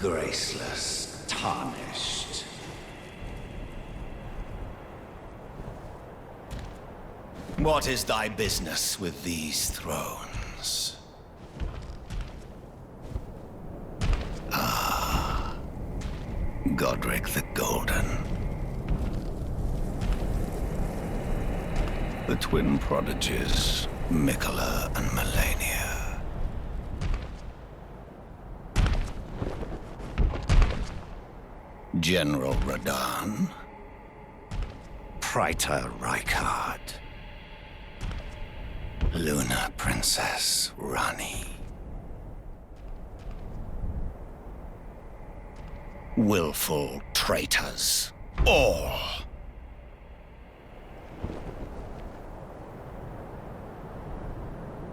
graceless, tarnished. What is thy business with these thrones? Ah, Godric the Golden. The twin prodigies, Mikola and Malenia. General Radahn. Praetor Rykard. Lunar Princess Rani. Willful traitors, all.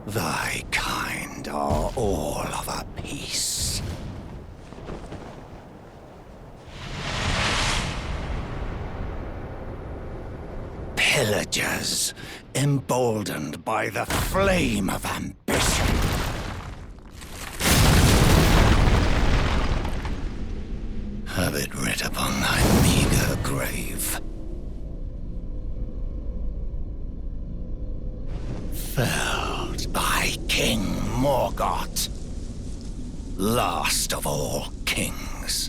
Thy kind are all of a piece. Pillagers, emboldened by the flame of ambition. Have it writ upon thy meager grave. Felled by King Morgott, last of all kings.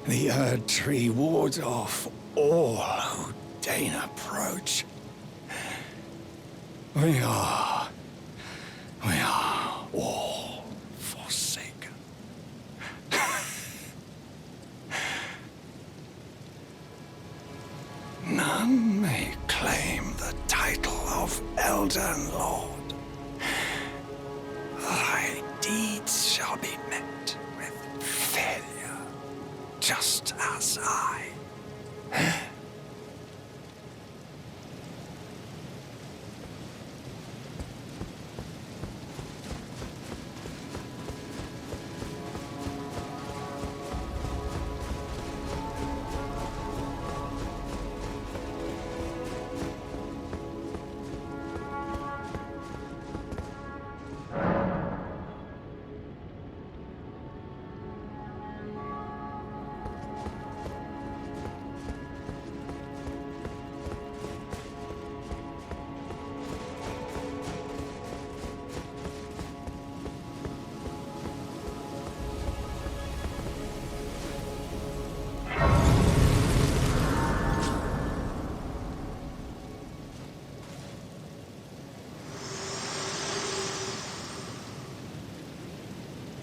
The Erd Tree wards off all who deign approach. We are all forsaken. None may claim the title of Elden Lord. Thy deeds shall be met.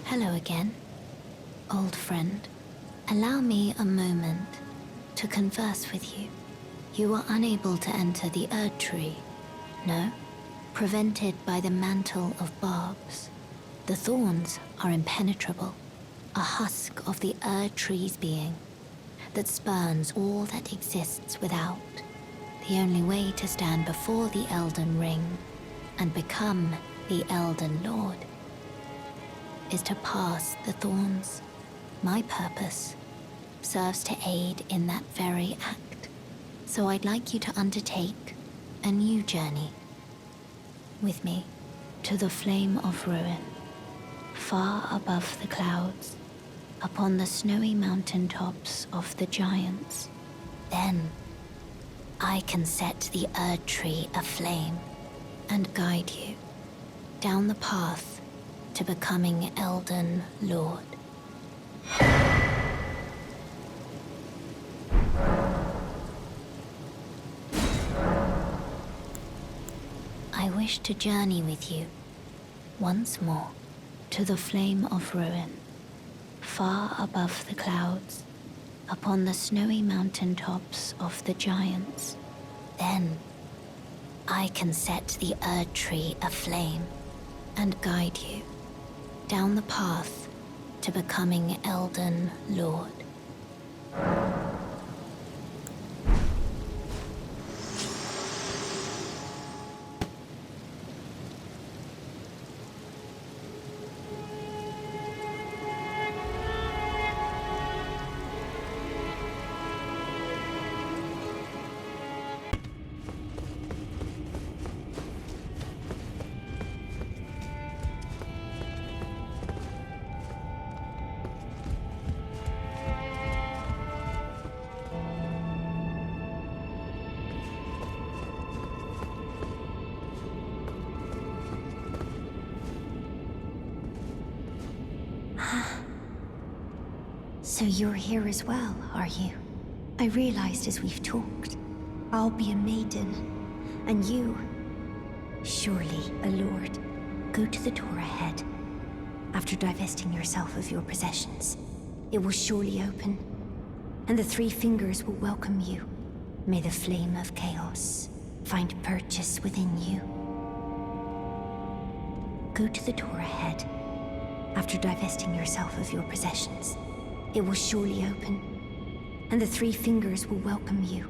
Hello again, old friend. Allow me a moment to converse with you. You were unable to enter the Erd Tree, no? Prevented by the mantle of barbs. The thorns are impenetrable, a husk of the Erd Tree's being that spurns all that exists without. The only way to stand before the Elden Ring and become the Elden Lord is to pass the thorns. My purpose serves to aid in that very act. So I'd like you to undertake a new journey with me to the Flame of Ruin, far above the clouds, upon the snowy mountain tops of the giants. Then I can set the Erd Tree aflame and guide you down the path to becoming Elden Lord. I wish to journey with you once more to the Flame of Ruin, far above the clouds, upon the snowy mountain tops of the giants. Then I can set the Erd Tree aflame and guide you down the path to becoming Elden Lord. So you're here as well, are you? I realized as we've talked, I'll be a maiden, and you, surely a lord. Go to the door ahead. After divesting yourself of your possessions, it will surely open, and the three fingers will welcome you. May the flame of chaos find purchase within you. Go to the door ahead. After divesting yourself of your possessions, it will surely open, and the three fingers will welcome you.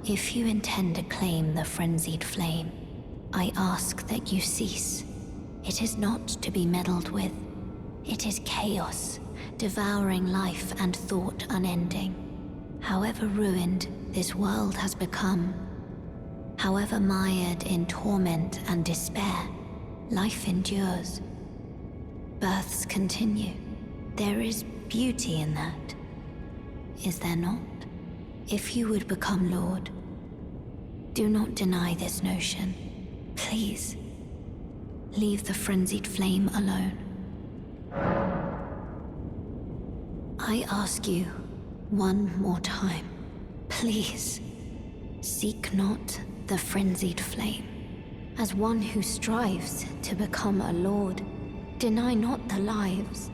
If you intend to claim the frenzied flame, I ask that you cease. It is not to be meddled with. It is chaos, devouring life and thought unending. However ruined this world has become, however mired in torment and despair, life endures. Births continue. There is beauty in that, is there not? If you would become Lord, do not deny this notion. Please, leave the frenzied flame alone. I ask you one more time, please, seek not the frenzied flame. As one who strives to become a lord, deny not the lives,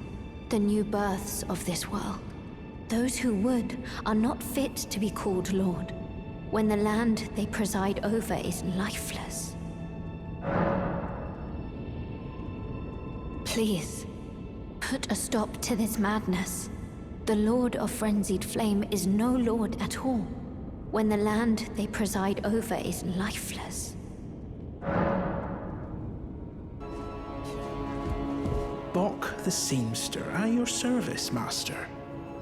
the new births of this world. Those who would are not fit to be called lord, when the land they preside over is lifeless. Please, put a stop to this madness. The Lord of Frenzied Flame is no lord at all, when the land they preside over is lifeless. Bok the seamster at your service, master.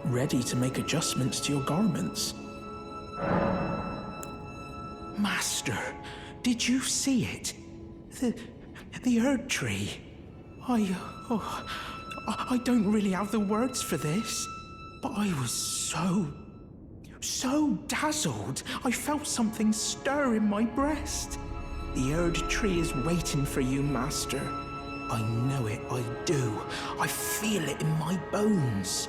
Ready to make adjustments to your garments. Master, did you see it? The Erd Tree. I don't really have the words for this, but I was so dazzled. I felt something stir in my breast. The Erd Tree is waiting for you, master. I know it, I do. I feel it in my bones.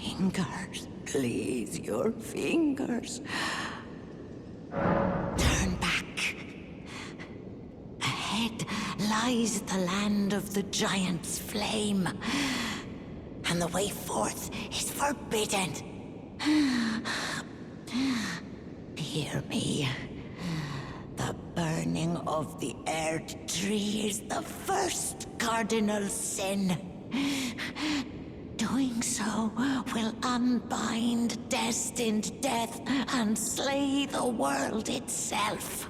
fingers, please, your fingers. Turn back. Ahead lies the land of the giant's flame, and the way forth is forbidden. Hear me. The burning of the Erd tree is the first cardinal sin. Doing so will unbind destined death and slay the world itself.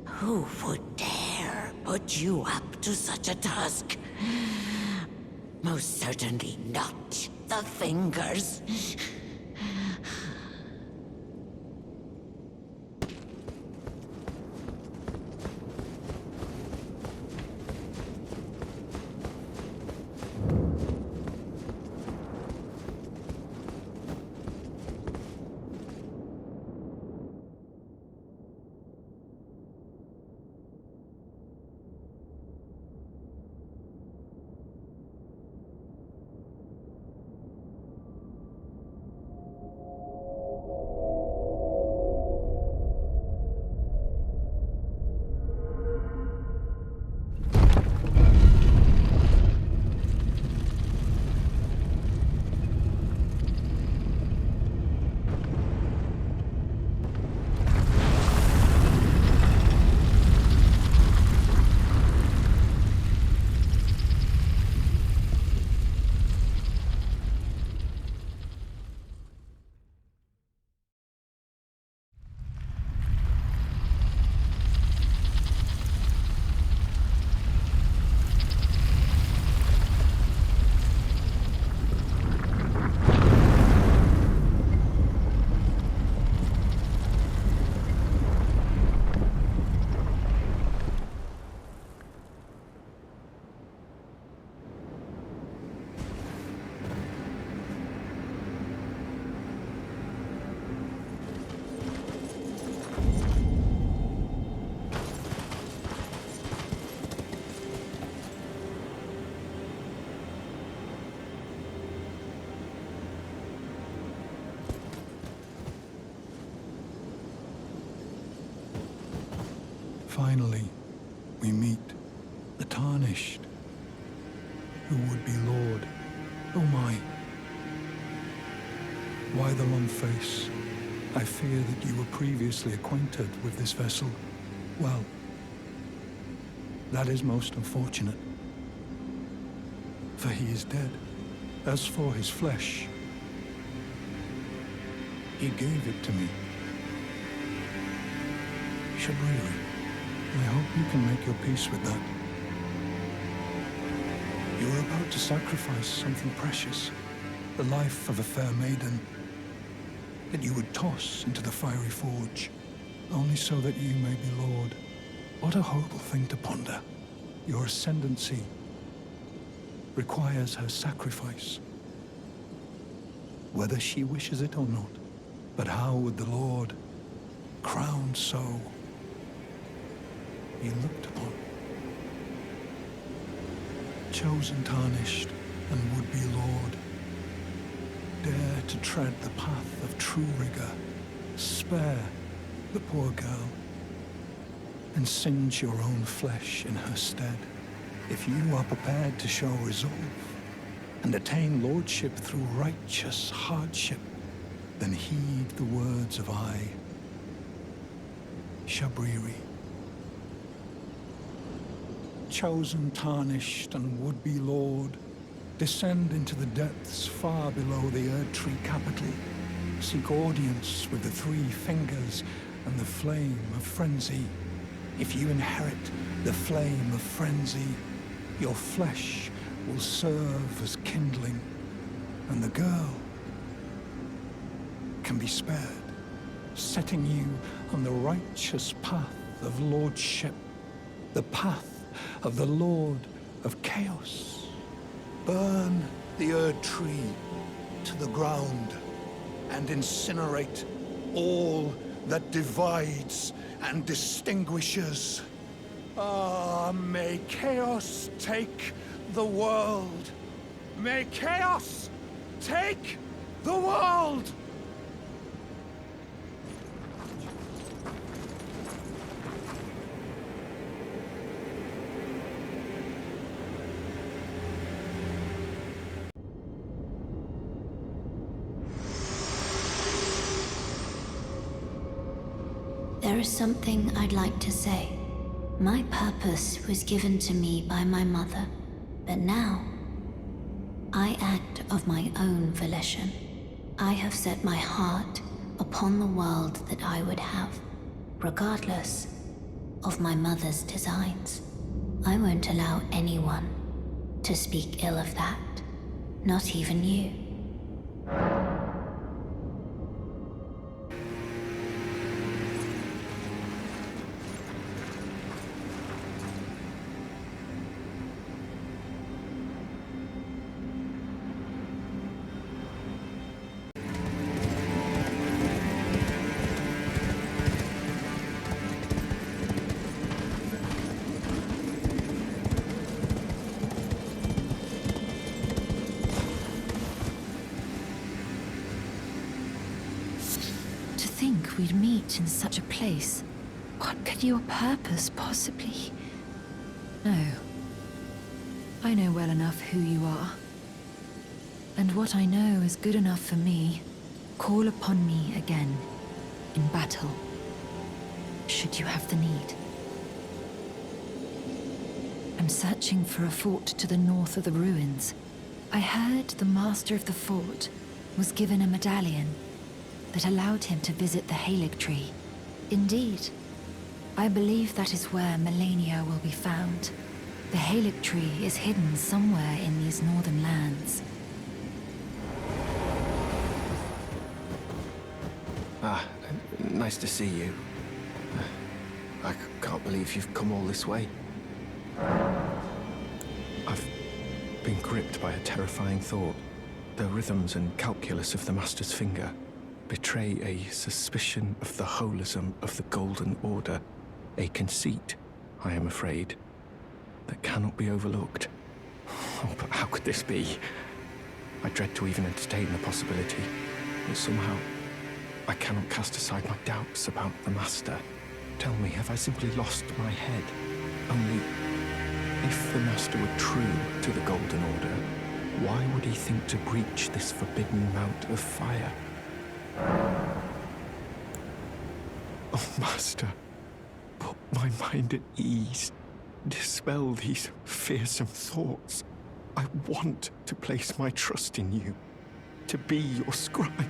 Who would dare put you up to such a task? Most certainly not the fingers. Finally, we meet the Tarnished, who would be Lord. Oh my. Why the long face? I fear that you were previously acquainted with this vessel. Well, that is most unfortunate, for he is dead. As for his flesh, he gave it to me. Shabriri, I hope you can make your peace with that. You are about to sacrifice something precious, the life of a fair maiden, that you would toss into the fiery forge, only so that you may be lord. What a horrible thing to ponder. Your ascendancy requires her sacrifice, whether she wishes it or not. But how would the Lord, crowned so, be looked upon? Chosen, tarnished, and would-be Lord, dare to tread the path of true rigor, spare the poor girl, and singe your own flesh in her stead. If you are prepared to show resolve and attain lordship through righteous hardship, then heed the words of I, Shabriri. Chosen, tarnished, and would-be Lord, descend into the depths far below the Erdtree capital. Seek audience with the three fingers and the flame of frenzy. If you inherit the flame of frenzy, your flesh will serve as kindling, and the girl can be spared, setting you on the righteous path of lordship, the path of the Lord of Chaos. Burn the Erdtree to the ground and incinerate all that divides and distinguishes. Ah, may Chaos take the world, May chaos take the world! There is something I'd like to say. My purpose was given to me by my mother, but now I act of my own volition. I have set my heart upon the world that I would have, regardless of my mother's designs. I won't allow anyone to speak ill of that, not even you. We'd meet in such a place. What could your purpose possibly... No. I know well enough who you are. And what I know is good enough for me. Call upon me again, in battle, should you have the need. I'm searching for a fort to the north of the ruins. I heard the master of the fort was given a medallion that allowed him to visit the Halig tree. Indeed, I believe that is where Malenia will be found. The Halig tree is hidden somewhere in these northern lands. Nice to see you. I can't believe you've come all this way. I've been gripped by a terrifying thought. The rhythms and calculus of the Master's finger betray a suspicion of the holism of the Golden Order, a conceit, I am afraid, that cannot be overlooked. Oh, but how could this be? I dread to even entertain the possibility, but somehow I cannot cast aside my doubts about the Master. Tell me, have I simply lost my head? Only, if the Master were true to the Golden Order, why would he think to breach this forbidden mount of fire? Oh, Master, put my mind at ease. Dispel these fearsome thoughts. I want to place my trust in you, to be your scribe.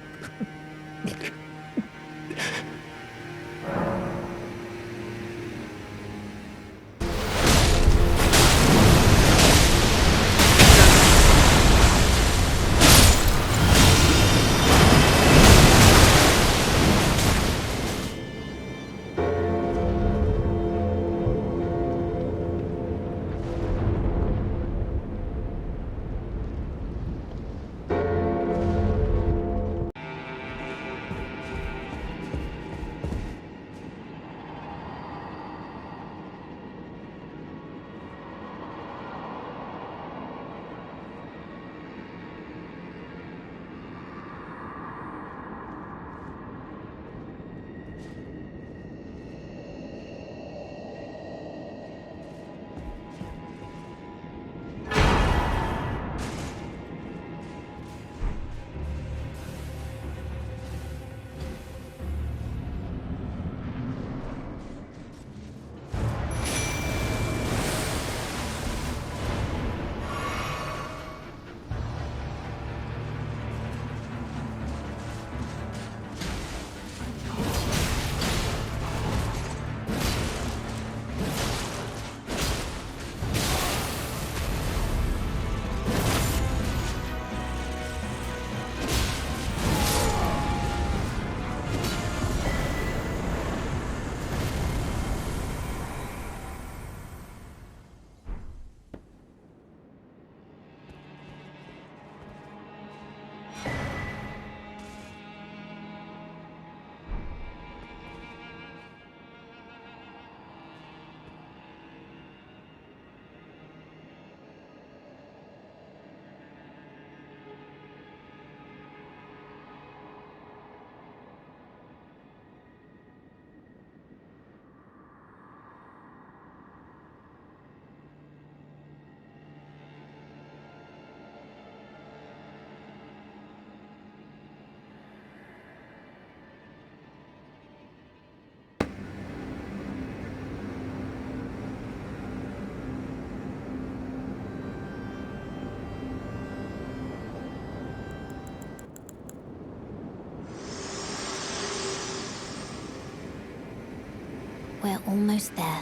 almost there.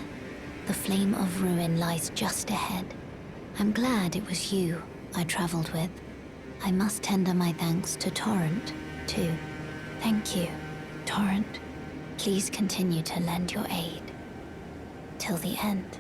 The flame of ruin lies just ahead. I'm glad it was you I traveled with. I must tender my thanks to Torrent, too. Thank you, Torrent. Please continue to lend your aid. Till the end.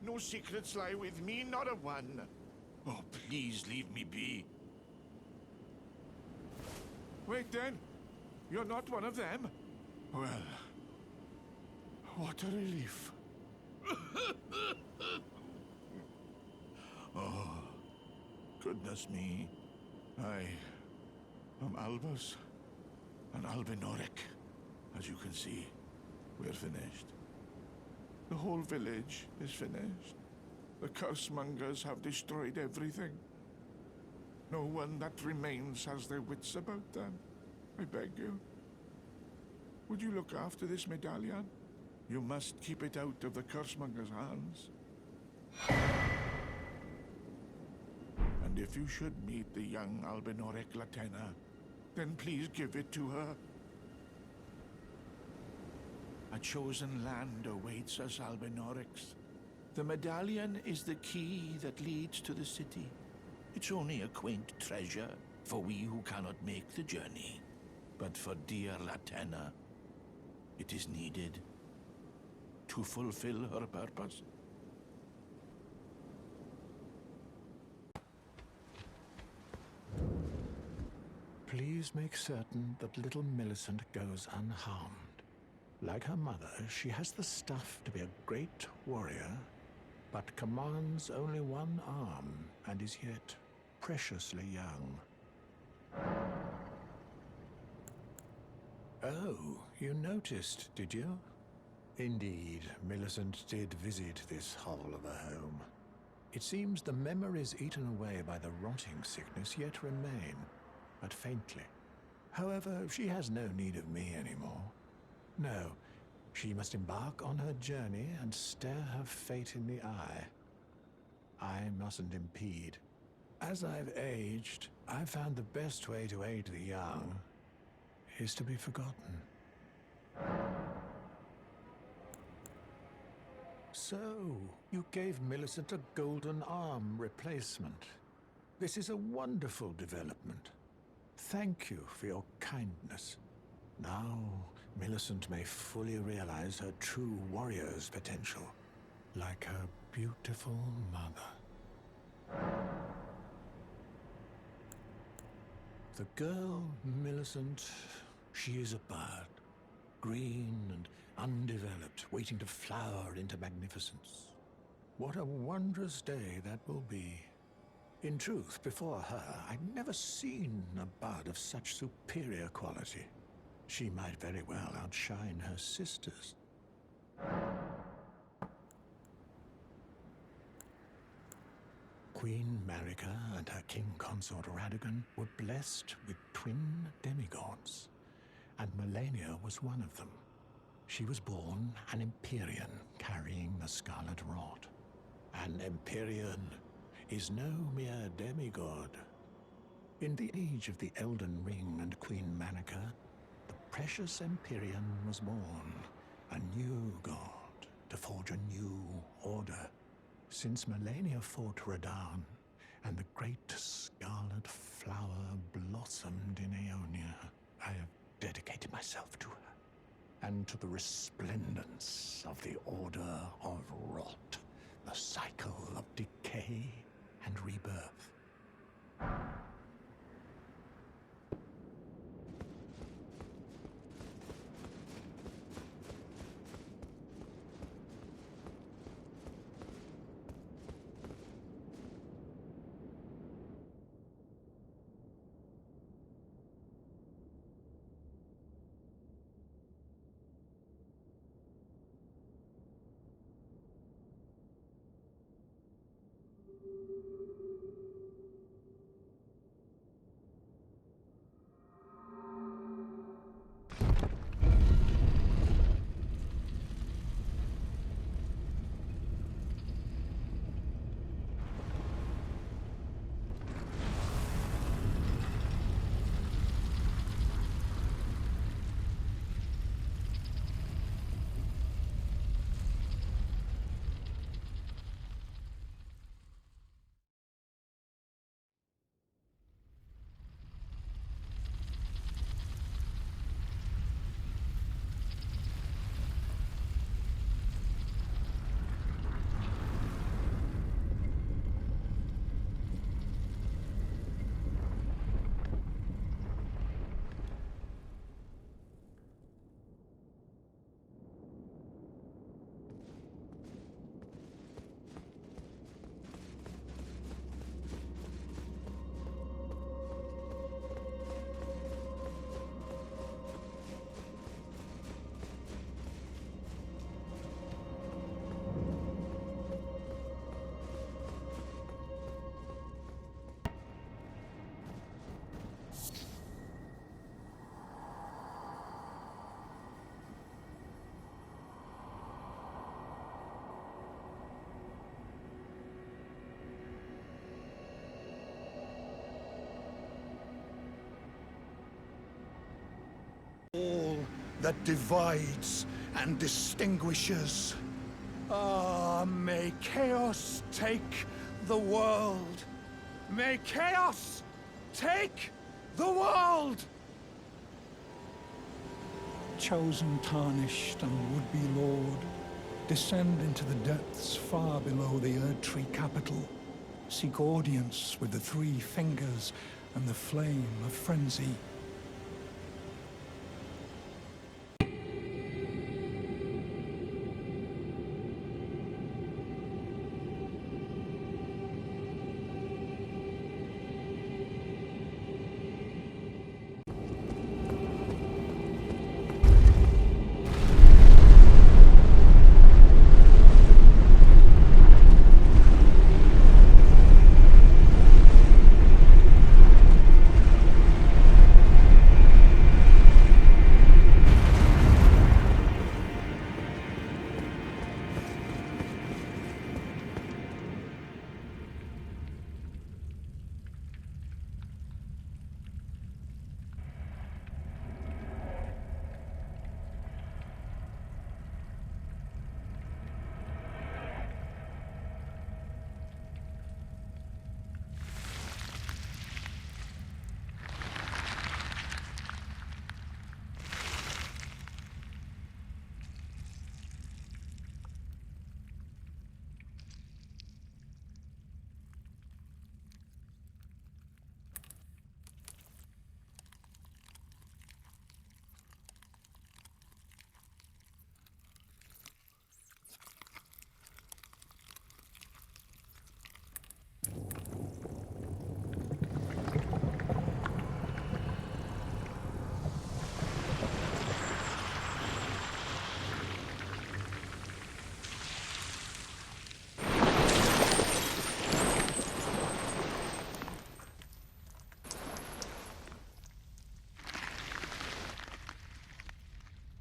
No secrets lie with me, not a one. Oh, please leave me be. Wait then. You're not one of them? Well, what a relief. Oh, goodness me. I am Albus, an Albinoric. As you can see, we're finished. The whole village is finished. The cursemongers have destroyed everything. No one that remains has their wits about them. I beg you. Would you look after this medallion? You must keep it out of the cursemongers' hands. And if you should meet the young Albinoric Latenna, then please give it to her. A chosen land awaits us, Albinorics. The medallion is the key that leads to the city. It's only a quaint treasure for we who cannot make the journey. But for dear Latenna, it is needed to fulfill her purpose. Please make certain that little Millicent goes unharmed. Like her mother, she has the stuff to be a great warrior, but commands only one arm and is yet preciously young. Oh, you noticed, did you? Indeed, Millicent did visit this hovel of a home. It seems the memories eaten away by the rotting sickness yet remain, but faintly. However, she has no need of me anymore. No, she must embark on her journey and stare her fate in the eye. I mustn't impede. As I've aged, I've found the best way to aid the young is to be forgotten. So, you gave Millicent a golden arm replacement. This is a wonderful development. Thank you for your kindness. Now, Millicent may fully realize her true warrior's potential, like her beautiful mother. The girl, Millicent, she is a bird, green and undeveloped, waiting to flower into magnificence. What a wondrous day that will be. In truth, before her, I'd never seen a bud of such superior quality. She might very well outshine her sisters. Queen Marika and her king consort Radagon were blessed with twin demigods, and Malenia was one of them. She was born an Empyrean carrying the Scarlet Rod. An Empyrean is no mere demigod. In the age of the Elden Ring and Queen Marika, the precious Empyrean was born, a new god to forge a new order. Since Malenia fought Radahn, and the great scarlet flower blossomed in Aeonia, I have dedicated myself to her, and to the resplendence of the Order of Rot, the cycle of decay and rebirth. that divides and distinguishes. Ah, may chaos take the world. May chaos take the world! Chosen, tarnished, and would-be lord, descend into the depths far below the Erdtree capital. Seek audience with the three fingers and the flame of frenzy.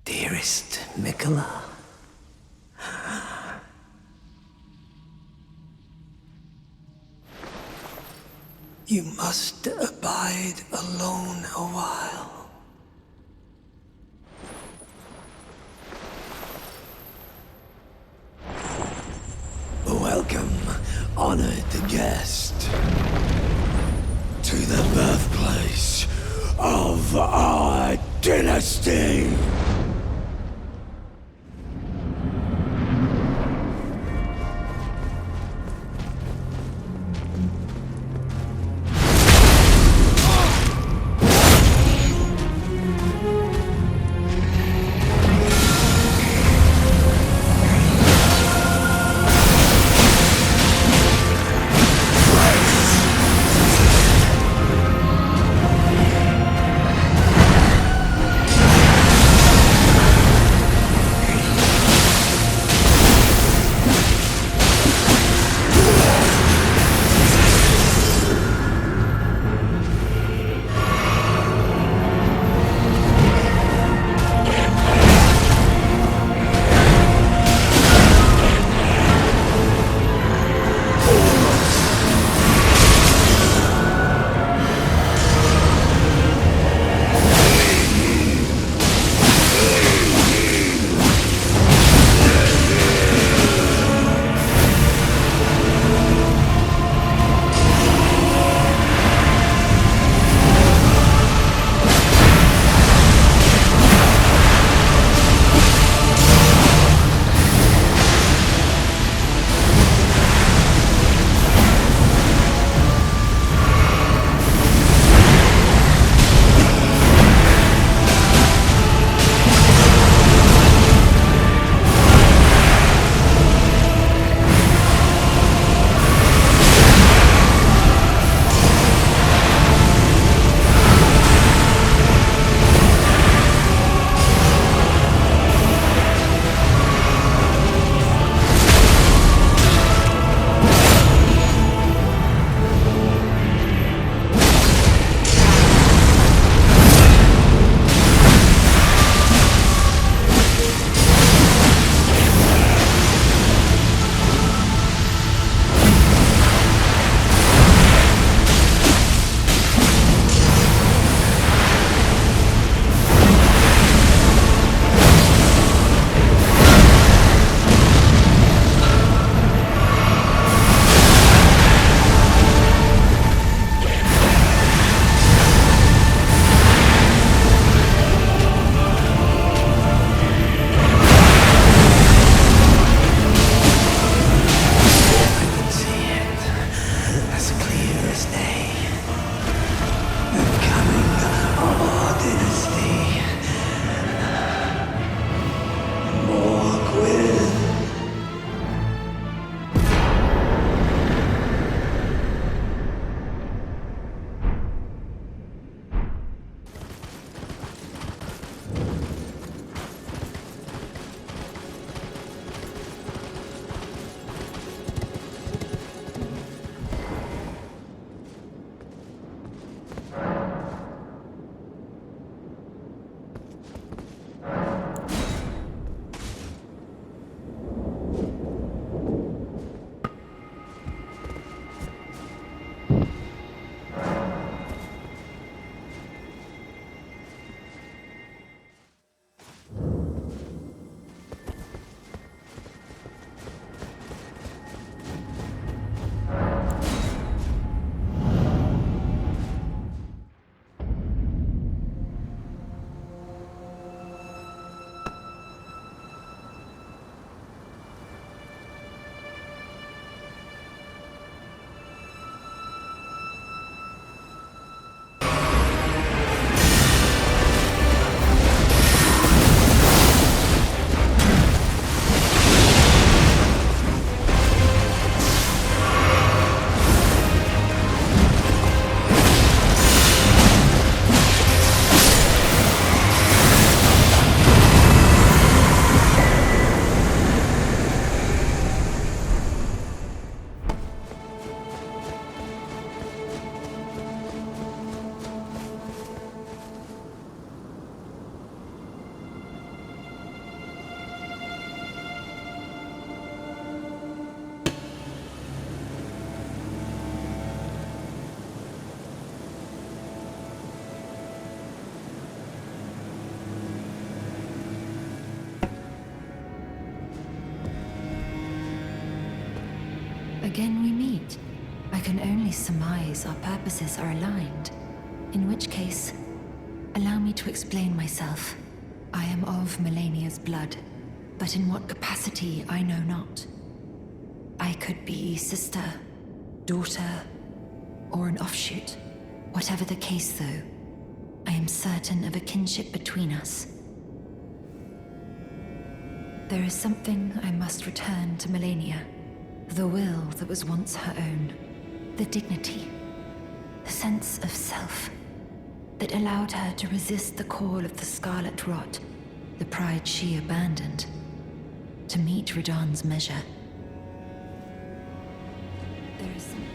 Dearest Mikola, you must abide alone a while. Welcome, honored guest, to the birthplace of our dynasty. Again we meet. I can only surmise our purposes are aligned. In which case, allow me to explain myself. I am of Malenia's blood, but in what capacity I know not. I could be sister, daughter, or an offshoot. Whatever the case, though, I am certain of a kinship between us. There is something I must return to Malenia. The will that was once her own. The dignity. The sense of self. That allowed her to resist the call of the Scarlet Rot. The pride she abandoned. To meet Radahn's measure. There is something...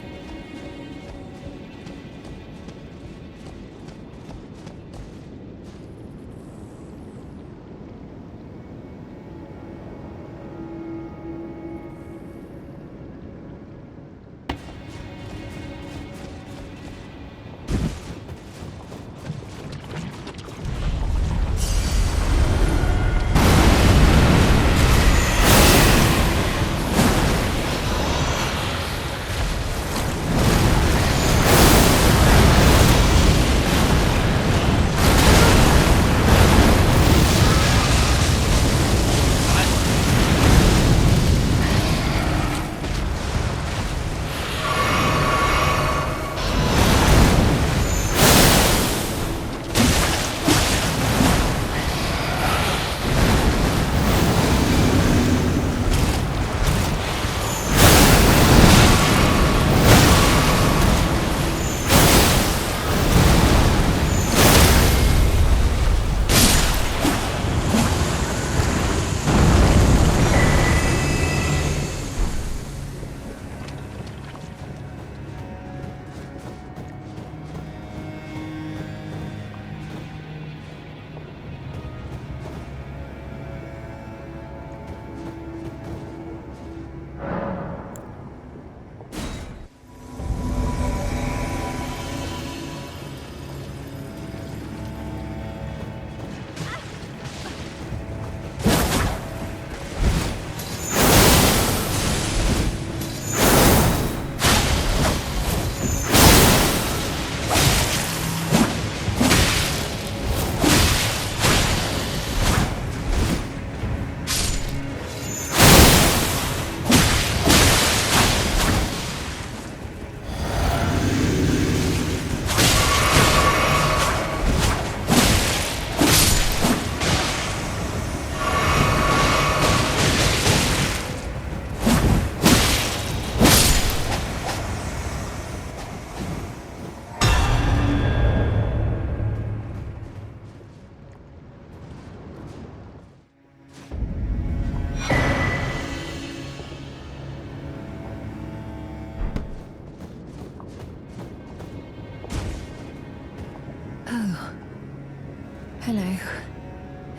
Hello.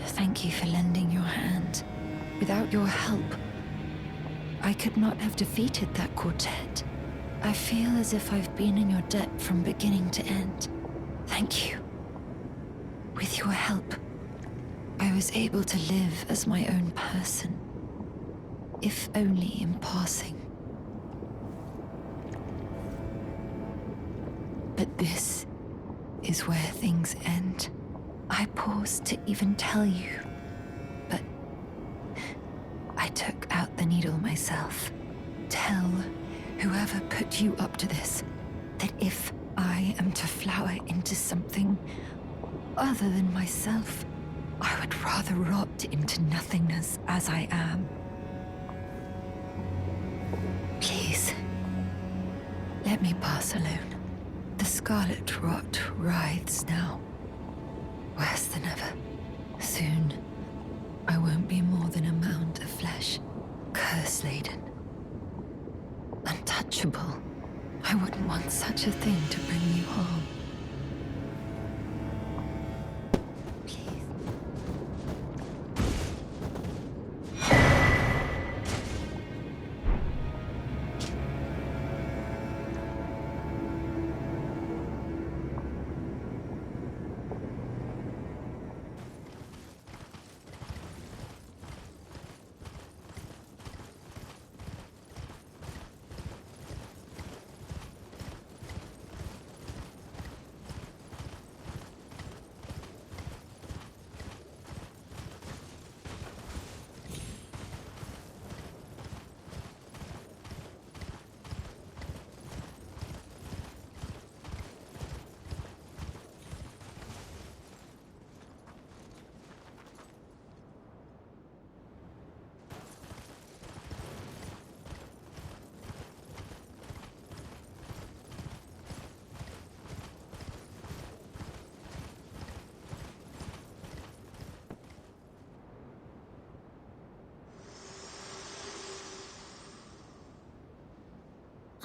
Thank you for lending your hand. Without your help, I could not have defeated that quartet. I feel as if I've been in your debt from beginning to end. Thank you. With your help, I was able to live as my own person, if only in passing. But this is where things end. I paused to even tell you, but I took out the needle myself. Tell whoever put you up to this that if I am to flower into something other than myself, I would rather rot into nothingness as I am. Please, let me pass alone. The Scarlet Rot writhes now. Worse than ever. Soon, I won't be more than a mound of flesh, curse-laden. Untouchable. I wouldn't want such a thing to bring you harm.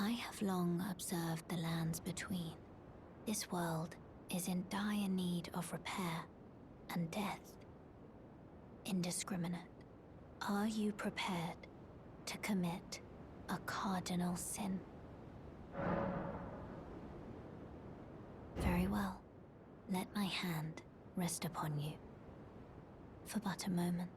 I have long observed the lands between. This world is in dire need of repair and death. Indiscriminate. Are you prepared to commit a cardinal sin? Very well. Let my hand rest upon you for but a moment.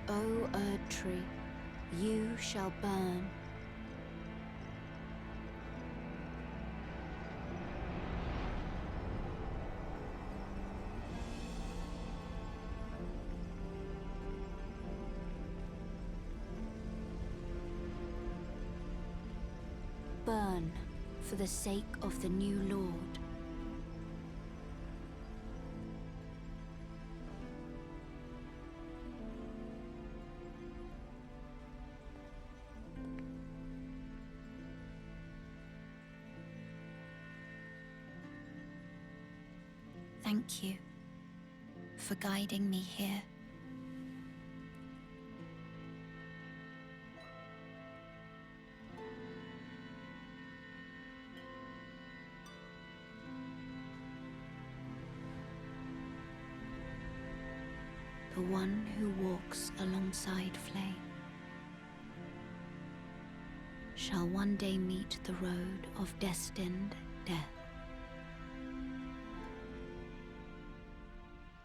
O Erd Tree, you shall burn. Burn for the sake of the new Lord. Thank you for guiding me here. The one who walks alongside flame shall one day meet the road of destined death.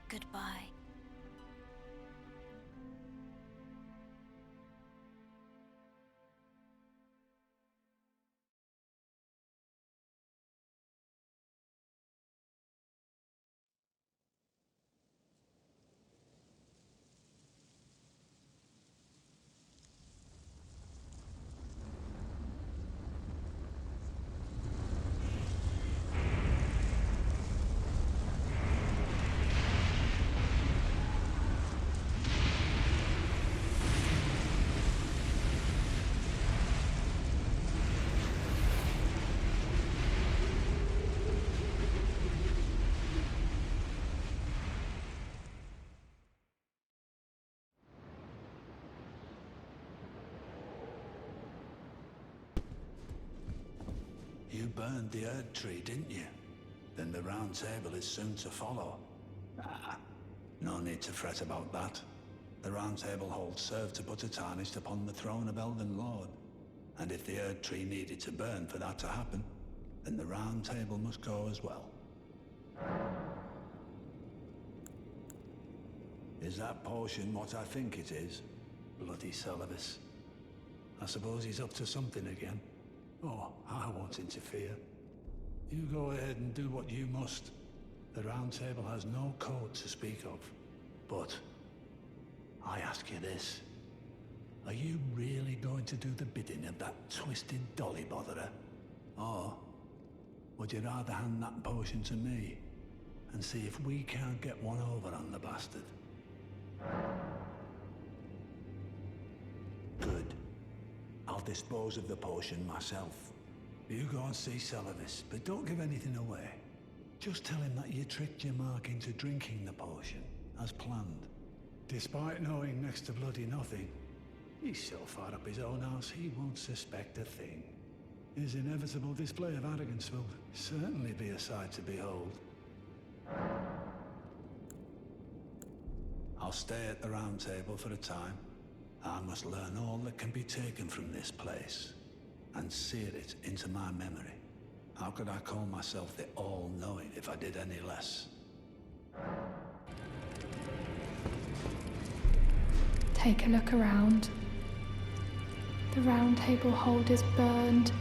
Goodbye. You burned the Erd Tree, didn't you? Then the Round Table is soon to follow. No need to fret about that. The Round Table hold served to put a tarnish upon the throne of Elden Lord. And if the Erd Tree needed to burn for that to happen, then the Round Table must go as well. Is that potion what I think it is? Bloody Celevis. I suppose he's up to something again. Oh, I won't interfere. You go ahead and do what you must. The Round Table has no code to speak of. But I ask you this. Are you really going to do the bidding of that twisted dolly botherer? Or would you rather hand that potion to me and see if we can't get one over on the bastard? Good. I'll dispose of the potion myself. You go and see Celevis, but don't give anything away. Just tell him that you tricked your mark into drinking the potion, as planned. Despite knowing next to bloody nothing, he's so far up his own arse he won't suspect a thing. His inevitable display of arrogance will certainly be a sight to behold. I'll stay at the round table for a time. I must learn all that can be taken from this place and sear it into my memory. How could I call myself the all-knowing if I did any less? Take a look around. The round table holders burned,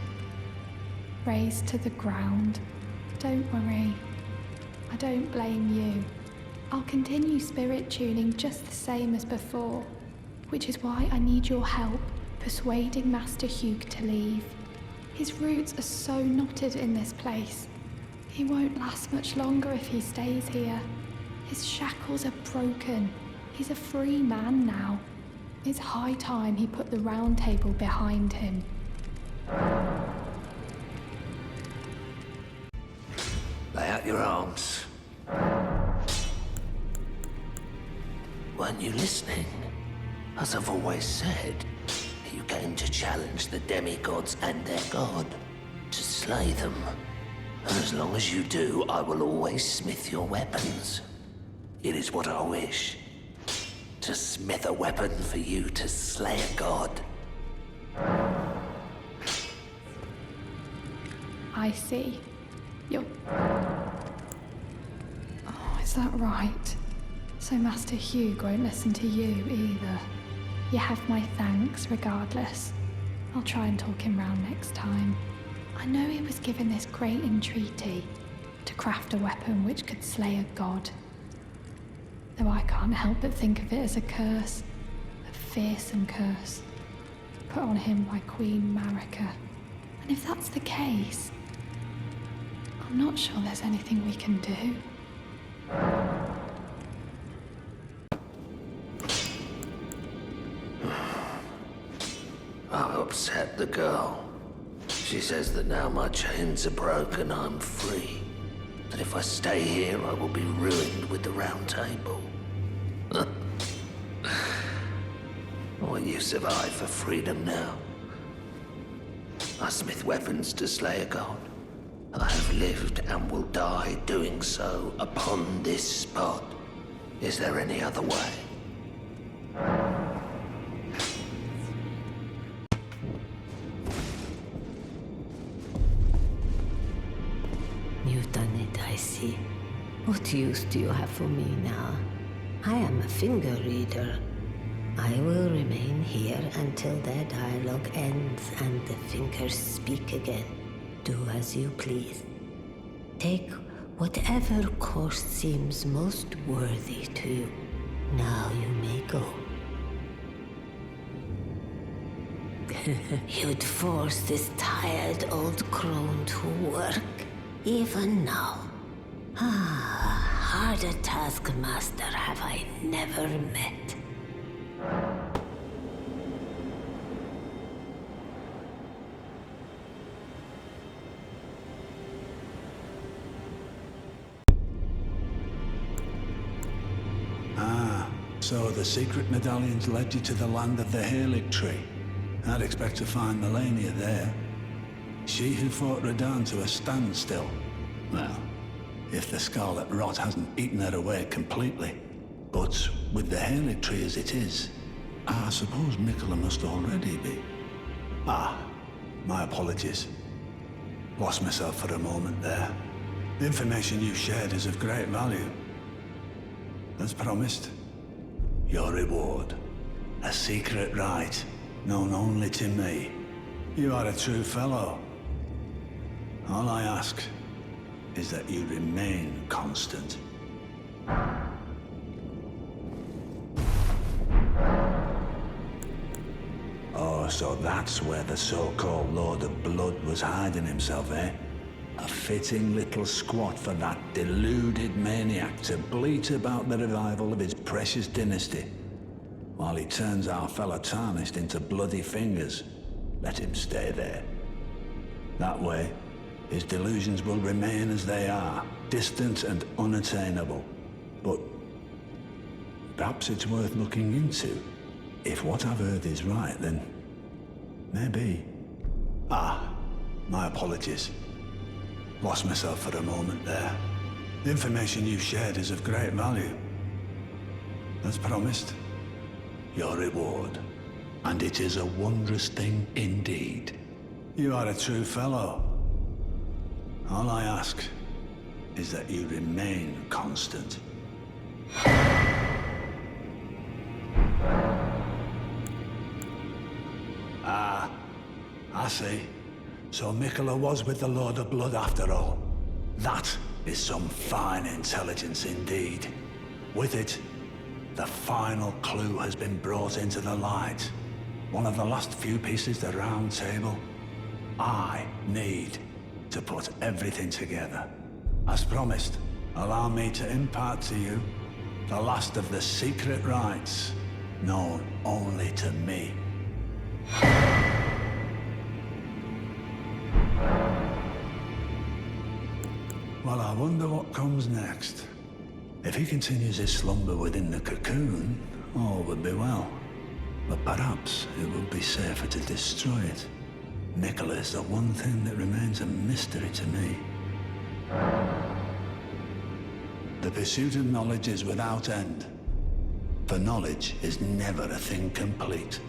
razed to the ground. Don't worry, I don't blame you. I'll continue spirit tuning just the same as before, which is why I need your help persuading Master Hugh to leave. His roots are so knotted in this place. He won't last much longer if he stays here. His shackles are broken. He's a free man now. It's high time he put the round table behind him. Lay out your arms. Weren't you listening? As I've always said, you came to challenge the demigods and their god, to slay them. And as long as you do, I will always smith your weapons. It is what I wish. To smith a weapon for you to slay a god. I see. You're... Oh, is that right? So Master Hugh won't listen to you either. You have my thanks regardless. I'll try and talk him round next time. I know he was given this great entreaty to craft a weapon which could slay a god. Though I can't help but think of it as a curse, a fearsome curse, put on him by Queen Marika. And if that's the case, I'm not sure there's anything we can do. I've upset the girl. She says that now my chains are broken, I'm free. That if I stay here, I will be ruined with the round table. What use have I for freedom now? I smith weapons to slay a god. I have lived and will die doing so upon this spot. Is there any other way? You've done it, I see. What use do you have for me now? I am a finger reader. I will remain here until their dialogue ends and the fingers speak again. Do as you please. Take whatever course seems most worthy to you. Now you may go. You'd force this tired old crone to work, even now. Harder taskmaster have I never met. So the secret medallions led you to the land of the Halig tree. I'd expect to find Malenia there. She who fought Radahn to a standstill. Well, if the scarlet rot hasn't eaten her away completely. But with the Halig tree as it is, I suppose Mikola must already be. My apologies. Lost myself for a moment there. The information you shared is of great value. As promised, your reward. A secret rite, known only to me. You are a true fellow. All I ask is that you remain constant. Oh, so that's where the so-called Lord of Blood was hiding himself, eh? A fitting little squat for that deluded maniac to bleat about the revival of his precious dynasty, while he turns our fellow tarnished into bloody fingers. Let him stay there. That way, his delusions will remain as they are, distant and unattainable. But perhaps it's worth looking into. If what I've heard is right, then maybe. My apologies. Lost myself for a moment there. The information you shared is of great value. As promised, your reward. And it is a wondrous thing indeed. You are a true fellow. All I ask is that you remain constant. Ah, I see. So Mikola was with the Lord of Blood after all. That is some fine intelligence indeed. With it, the final clue has been brought into the light. One of the last few pieces of the round table. I need to put everything together. As promised, allow me to impart to you the last of the secret rites, known only to me. Well, I wonder what comes next. If he continues his slumber within the cocoon, all would be well. But perhaps it would be safer to destroy it. Mikola is the one thing that remains a mystery to me. The pursuit of knowledge is without end. For knowledge is never a thing complete.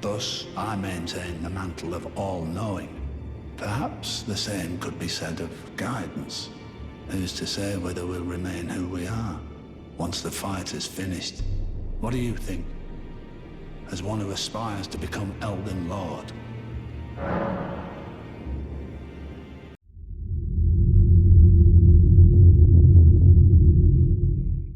Thus, I maintain the mantle of all-knowing. Perhaps the same could be said of guidance. Who's to say whether we'll remain who we are, once the fight is finished? What do you think? As one who aspires to become Elden Lord?